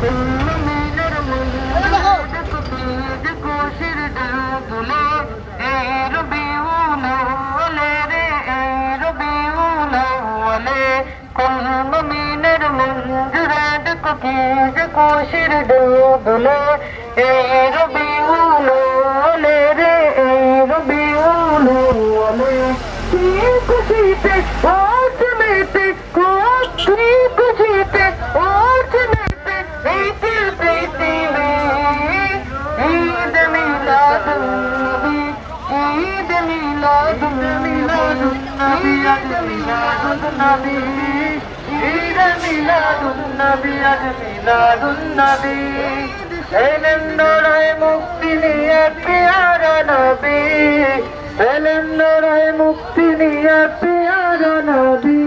মিনের মঞ্জুরাত কুতিজ খুশির দুলে এই রবিউল আউয়ালে রে এই রবিউল আউয়ালে কুল মিনের মঞ্জুরাত কুতিজ খুশির দুলে এই রবিউল আউয়ালে রে এই রবিউল আউয়ালে কি খুশিতে আজ মেতে কি খুশিতে আজ মেতে প্রীতি প্রীতি ঈদ মিলাদুন নবী ঈদ মিলাদুন নবী আজ মিলাদুন নবী ঈদ মিলাদুন নবী আজ মিলাদুন নবী এলেন নরায় মুক্তি নিয়ে প্যারা নবী এলেন নরায় মুক্তি নিয়ে প্যারা নবী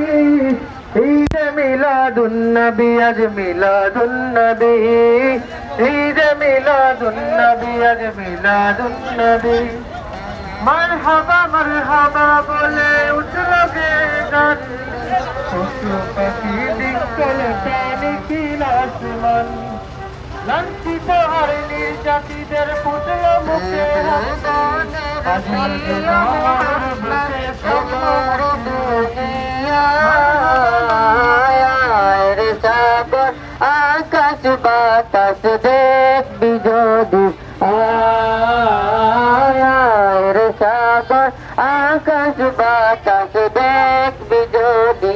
ঈদ মিলাদুন নবী আজ মিলাদুন নবী ঈদ মিলাদুন নবী আজ মিলাদুন নবী মারহাবা বলে উঠল গে গান পশু পাখি বিকল প্রাণী খিল আসমান লাঞ্ছিত আর নির্যাতিতদের পুজল মুখে আকাশ বাতাস দেখবি যদি রে সাগর আকাশ বাতাস দেখবি যদি